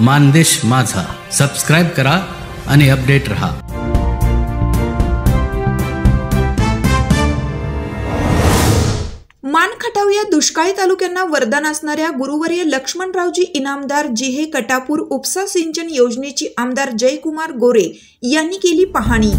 मानदेश माझा सबस्क्राईब करा आणि अपडेट रहा. मानखटाव या दुष्काळी तालुक्यांना वरदान असणाऱ्या गुरुवर्य लक्ष्मणरावजी इनामदार जिहे कटापूर उपसा सिंचन योजनेची आमदार जयकुमार गोरे यांनी केली पाहणी.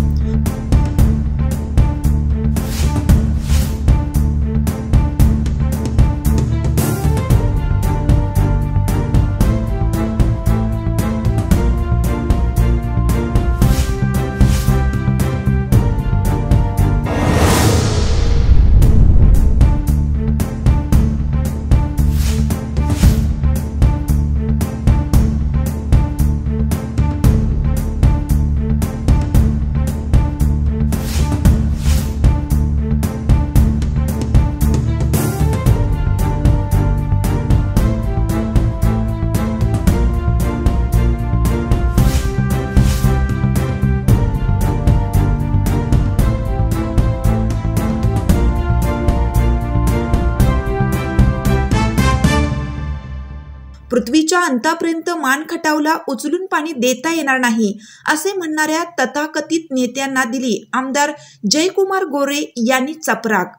पृथ्वीच्या अंतापर्यंत मानखटावला उचलून पाणी देता येणार नाही असे म्हणणाऱ्या तथाकथित नेत्यांना दिली आमदार जयकुमार गोरे यांनी चपराक.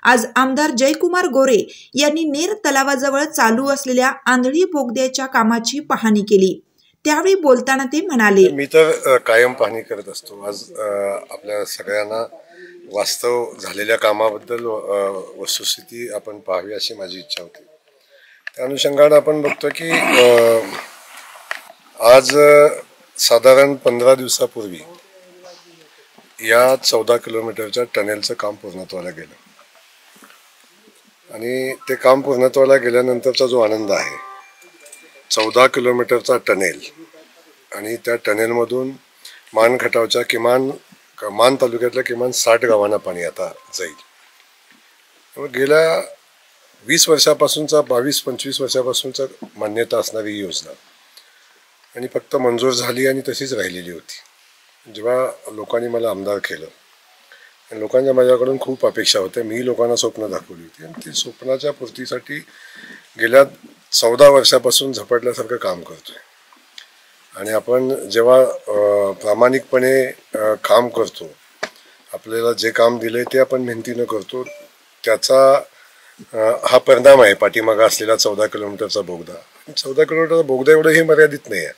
आज आमदार जयकुमार गोरे यांनी नेर तलावाजवळ चालू असलेल्या आंधळी बोगद्याच्या कामाची पाहणी केली. त्यावेळी बोलताना ते म्हणाले, मी तर कायम पाहणी करत असतो. आज आपल्या सगळ्यांना वास्तव झालेल्या कामाबद्दल वस्तुस्थिती आपण पाहावी अशी माझी इच्छा होती. त्या अनुषंगाने आपण बघतो की आज साधारण 15 दिवसापूर्वी या 14 किलोमीटरच्या टनेलचं काम पूर्णत्वाला गेलं आणि ते काम पूर्णत्वाला गेल्यानंतरचा जो आनंद आहे, 14 किलोमीटरचा टनेल आणि त्या टनेलमधून मानखटावच्या मान तालुक्यातल्या किमान 60 गावांना पाणी आता जाईल. गेल्या 20 वर्षापासूनचा 22-25 वर्षापासूनचा मान्यता असणारी ही योजना आणि फक्त मंजूर झाली आणि तशीच राहिलेली होती. जेव्हा लोकांनी मला आमदार केलं आणि लोकांच्या माझ्याकडून खूप अपेक्षा होत्या, मी लोकांना स्वप्न दाखवली होती आणि ती स्वप्नाच्या पूर्तीसाठी गेल्या 14 वर्षापासून झपाटल्यासारखं काम करतोय. आणि आपण जेव्हा प्रामाणिकपणे काम करतो, आपल्याला जे काम दिलंय ते आपण मेहनतीनं करतो, त्याचा हा परिणाम आहे पाठीमागा असलेला 14 किलोमीटरचा बोगदा. 14 किलोमीटरचा बोगदा एवढं हे मर्यादित नाही आहे,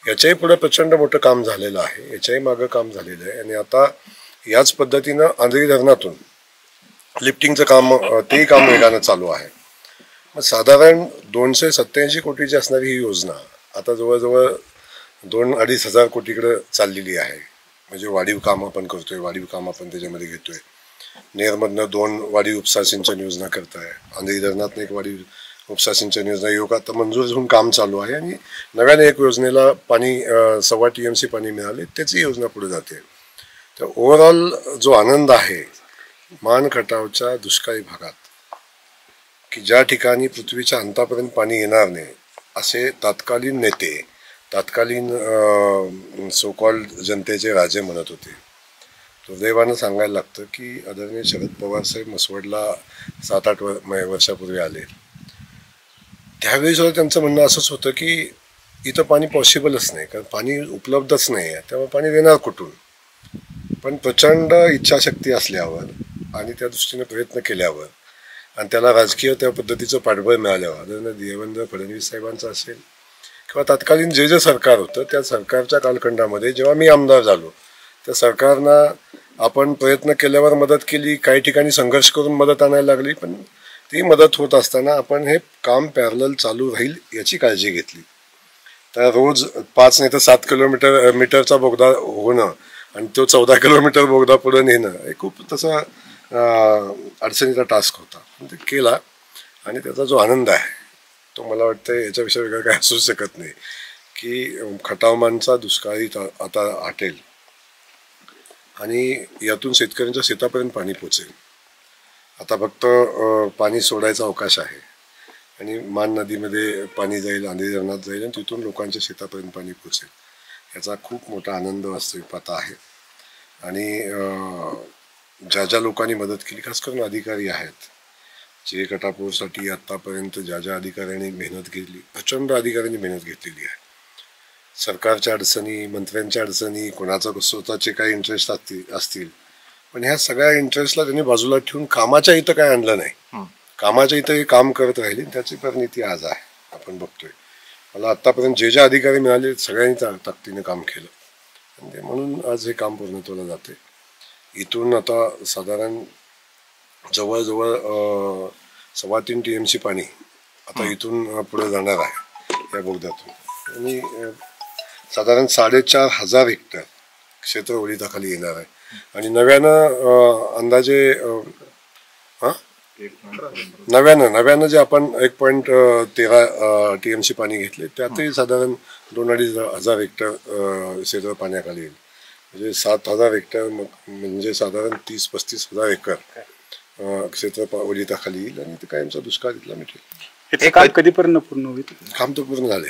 याच्याही पुढे प्रचंड मोठं काम झालेलं आहे, याच्याही मागं काम झालेलं आहे. आणि आता याच पद्धतीनं आंधळी धरणातून लिफ्टिंगचं काम, तेही काम वेगानं चालू आहे. मग साधारण 287 कोटीची असणारी ही योजना आता जवळजवळ 2-2.5 हजार कोटीकडे चाललेली आहे. म्हणजे वाढीव काम आपण करतोय, वाढीव काम आपण त्याच्यामध्ये घेतोय. नेरमधनं 2 वाढीव उपसा सिंचन योजना करताय, आंधळी धरणातनं 1 वाढीव उपसा सिंचन योजना योग आता मंजूर होऊन काम चालू आहे आणि नव्याने 1 योजनेला पाणी 1.25 TMC पाणी मिळाले, त्याची योजना पुढे जाते. तर ओव्हरऑल जो आनंद आहे मानखटावच्या दुष्काळी भागात, की ज्या ठिकाणी पृथ्वीच्या अंतापर्यंत पाणी येणार नाही असे तत्कालीन नेते, तत्कालीन सो कॉल्ड जनतेचे राजे म्हणत होते. दुर्दैवानं सांगायला लागतं की आदरणीय शरद पवार साहेब मसवडला 7-8 वर्षापूर्वी आले. त्यावेळी सुद्धा त्यांचं म्हणणं असंच होतं की इथं पाणी पॉसिबलच नाही, कारण पाणी उपलब्धच नाही आहे, त्यामुळे पाणी देणार कुठून. पण प्रचंड इच्छाशक्ती असल्यावर आणि त्या दृष्टीने प्रयत्न केल्यावर आणि त्याला राजकीय त्या पद्धतीचं पाठबळ मिळाल्यावर, आदरणीय देवेंद्र फडणवीस साहेबांचं असेल किंवा तत्कालीन जे सरकार होतं त्या सरकारच्या कालखंडामध्ये जेव्हा मी आमदार झालो, त्या सरकारनं आपण प्रयत्न केल्यावर मदत केली, काही ठिकाणी संघर्ष करून मदत आणायला लागली, पण ती मदत होत असताना आपण हे काम पॅरलल चालू राहील याची काळजी घेतली. तर रोज 5 नाही तर 7 मीटरचा बोगदा होणं आणि तो 14 किलोमीटर बोगदा पुढे नेणं हे खूप तसा अडचणीचा टास्क होता, पण ते केला आणि त्याचा जो आनंद आहे तो मला वाटतं याच्याविषयी वेगळं काय असू शकत नाही की खटावमानचा दुष्काळी आता हटेल आणि यातून शेतकऱ्यांच्या शेतापर्यंत पाणी पोचेल. आता फक्त पाणी सोडायचा अवकाश आहे आणि मान नदीमध्ये पाणी जाईल, आंधळी धरणात जाईल आणि तिथून लोकांच्या शेतापर्यंत पाणी पोचेल. याचा खूप मोठा आनंद वास्तविक आता आहे. आणि ज्या ज्या लोकांनी मदत केली, खास करून अधिकारी आहेत, जे कटापूरसाठी आत्तापर्यंत ज्या ज्या अधिकाऱ्यांनी मेहनत घेतली, प्रचंड अधिकाऱ्यांनी मेहनत घेतलेली आहे. सरकारच्या अडचणी, मंत्र्यांच्या अडचणी, कोणाचा स्वतःचे काही इंटरेस्ट असतील, पण ह्या सगळ्या इंटरेस्टला त्यांनी बाजूला ठेवून कामाच्या इथं काय आणलं नाही. कामाच्या इथं हे काम करत राहिली, त्याची परिणिती आज आहे. आपण बघतोय, मला आत्तापर्यंत जे जे अधिकारी मिळाले सगळ्यांनी ताकदीने काम केलं, आणि म्हणून आज हे काम पूर्णत्वाला जाते. इथून आता साधारण जवळजवळ 3.25 TMC पाणी आता इथून पुढे जाणार आहे या बोगद्यातून, आणि साधारण 4,500 हेक्टर क्षेत्र ओलिताखाली येणार आहे. आणि नव्यानं अंदाजे नव्यानं जे आपण 1.13 TMC पाणी घेतले, त्यातही साधारण 2-2.5 हेक्टर क्षेत्र पाण्याखाली येईल. म्हणजे 7,000 हेक्टर म्हणजे साधारण 30-35 एकर क्षेत्र ओलिताखाली येईल, आणि ते कायमचा दुष्काळ इथला मिळेल. हे काम कधीपर्यंत पूर्ण होईल? काम तर पूर्ण झाले.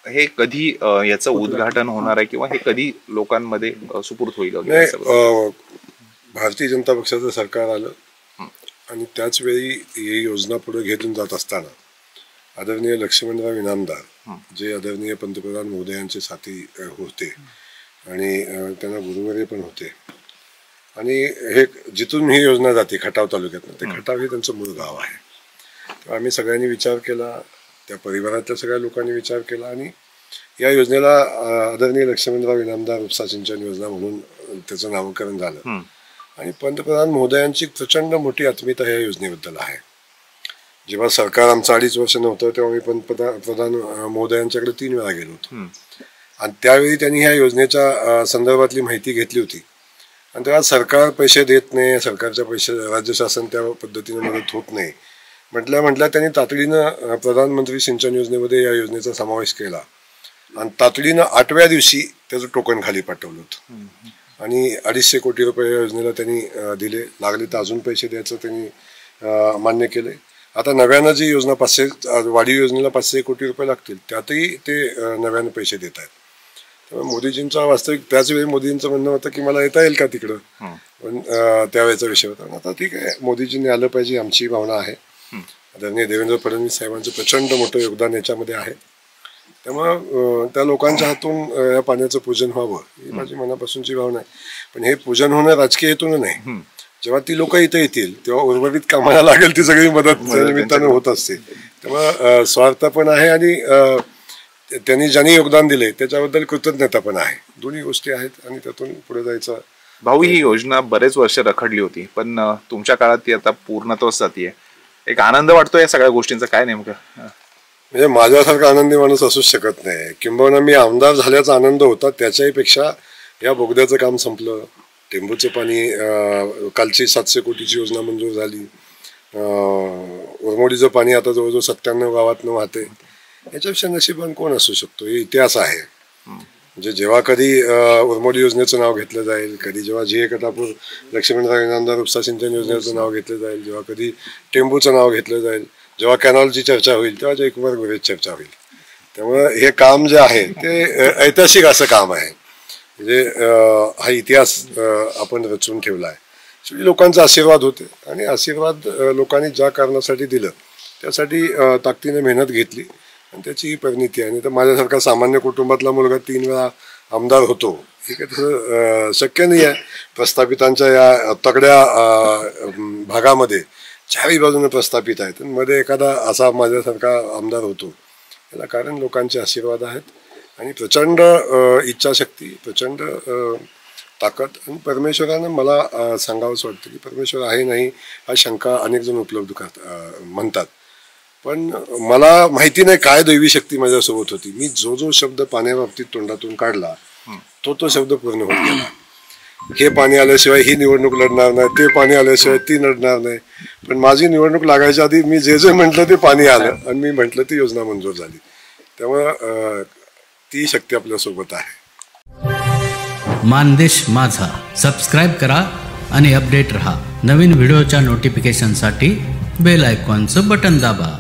हे कधी याचं उद्घाटन होणार आहे किंवा हे कधी लोकांमध्ये सुपूर्त होईल? भारतीय जनता पक्षाचं सरकार आलं आणि त्याच वेळी ही योजना पुढे घेऊन जात असताना आदरणीय लक्ष्मणराव इनामदार, जे आदरणीय पंतप्रधान महोदयांचे साथी होते आणि त्यांना गुरुवर्य पण होते, आणि हे जिथून ही योजना जाते खटाव तालुक्यातनं, ते खटाव हे त्यांचं मूळ गाव आहे. तर आम्ही सगळ्यांनी विचार केला, त्या परिवारातल्या सगळ्या लोकांनी विचार केला, आणि या योजनेला आदरणीय लक्ष्मणराव इनामदार उपसा सिंचन योजना म्हणून त्याचं नामकरण झालं. आणि पंतप्रधान महोदयांची प्रचंड मोठी आत्मीयता या योजनेबद्दल आहे. जेव्हा सरकार आमचं 2.5 वर्ष नव्हतं तेव्हा मी पंतप्रधान महोदयांच्याकडे 3 वेळा गेलो होतो, आणि त्यावेळी त्यांनी ह्या योजनेच्या संदर्भातली माहिती घेतली होती. आणि तेव्हा सरकार पैसे देत नाही, सरकारच्या पैसे राज्य शासन त्या पद्धतीने मदत होत नाही म्हटल्या त्यांनी तातडीनं प्रधानमंत्री सिंचन योजनेमध्ये या योजनेचा समावेश केला, आणि तातडीनं 8व्या दिवशी त्याचं टोकन खाली पाठवलं होतं, आणि 250 कोटी रुपये या योजनेला त्यांनी दिले. लागले तर अजून पैसे द्यायचं त्यांनी मान्य केले. आता नव्यानं जी योजना 500 वाढीव योजनेला 500 कोटी रुपये लागतील, त्यातही ते नव्यानं पैसे देत आहेत. त्यामुळे मोदीजींचा वास्तविक त्याच वेळी मोदींचं म्हणणं होतं की मला येता येईल का तिकडं, पण त्यावेळेचा विषय होता. आता ठीक आहे, मोदीजींनी आलं पाहिजे, आमची भावना आहे. आदरणीय देवेंद्र फडणवीस साहेबांचं प्रचंड मोठं योगदान याच्यामध्ये आहे. त्यामुळं त्या लोकांच्या हातून या पाण्याचं पूजन व्हावं ही माझी मनापासूनची भावना आहे. पण हे पूजन होणं राजकीय हेतून नाही. जेव्हा ती लोक इथे येतील तेव्हा उर्वरित कामाला लागेल ती सगळी मदत निमित्तानं होत असते. त्यामुळं स्वार्थ पण आहे, आणि त्यांनी ज्यांनी योगदान दिले त्याच्याबद्दल कृतज्ञता पण आहे. दोन्ही गोष्टी आहेत, आणि त्यातून पुढे जायचं. भाऊ, ही योजना बरेच वर्ष रखडली होती, पण तुमच्या काळात ती आता पूर्णत्वास जातीये. एक आनंद वाटतो या सगळ्या गोष्टींचा, काय नेमकं? म्हणजे माझ्यासारखा आनंदी माणूस असूच शकत नाही. किंबहुना मी आमदार झाल्याचा आनंद होता, त्याच्याही पेक्षा या बोगद्याचं काम संपलं. टेंबूचं पाणी, कालची 700 कोटीची योजना मंजूर झाली. उरमोडीचं पाणी आता जवळजवळ 97 गावातनं वाहते. याच्यापेक्षा नशीबवान कोण असू शकतो? हे इतिहास आहे. म्हणजे जेव्हा कधी उरमोडी योजनेचं नाव घेतलं जाईल, कधी जेव्हा GA कटापूर लक्ष्मणराव इनामदार उपसा सिंचन योजनेचं नाव घेतलं जाईल, जेव्हा कधी टेंबूचं नाव घेतलं जाईल, जेव्हा कॅनॉलची चर्चा होईल, तेव्हा जयकुमार गोरेची चर्चा होईल. त्यामुळे हे काम जे आहे ते ऐतिहासिक असं काम आहे. म्हणजे हा इतिहास आपण रचून ठेवला आहे. शेवटी लोकांचा आशीर्वाद होते, आणि आशीर्वाद लोकांनी ज्या कारणासाठी दिलं त्यासाठी ताकदीने मेहनत घेतली, आणि त्याची ही परिणिती आहे. नाही तर माझ्यासारखा सामान्य कुटुंबातला मुलगा 3 वेळा आमदार होतो हे काही तसं शक्य नाही आहे. प्रस्थापितांच्या या तगड्या भागामध्ये 4ही बाजूने प्रस्थापित आहेत, मध्ये एखादा असा माझ्यासारखा आमदार होतो. याला कारण लोकांचे आशीर्वाद आहेत, आणि प्रचंड इच्छाशक्ती, प्रचंड ताकद. आणि परमेश्वरानं मला सांगावंच वाटतं की परमेश्वर आहे नाही हा शंका अनेक जण उपलब्ध म्हणतात, पण मला माहिती नाही काय दैवी शक्ती माझ्यासोबत होती. मी जो शब्द पाण्याबाबतीत तोंडातून काढला तो शब्द पूर्ण होत गेला. हे पाणी आल्याशिवाय ही निवडणूक लढणार नाही, ते पाणी आल्याशिवाय ती लढणार नाही. पण माझी निवडणूक लागायच्या आधी मी जे म्हटलं ते पाणी आलं, आणि मी म्हटलं ती योजना मंजूर झाली. त्यामुळं ती शक्ती आपल्यासोबत आहे. मानदेश माझा सबस्क्राईब करा आणि अपडेट रहा. नवीन व्हिडिओच्या नोटिफिकेशनसाठी बेल आयकॉनचं बटन दाबा.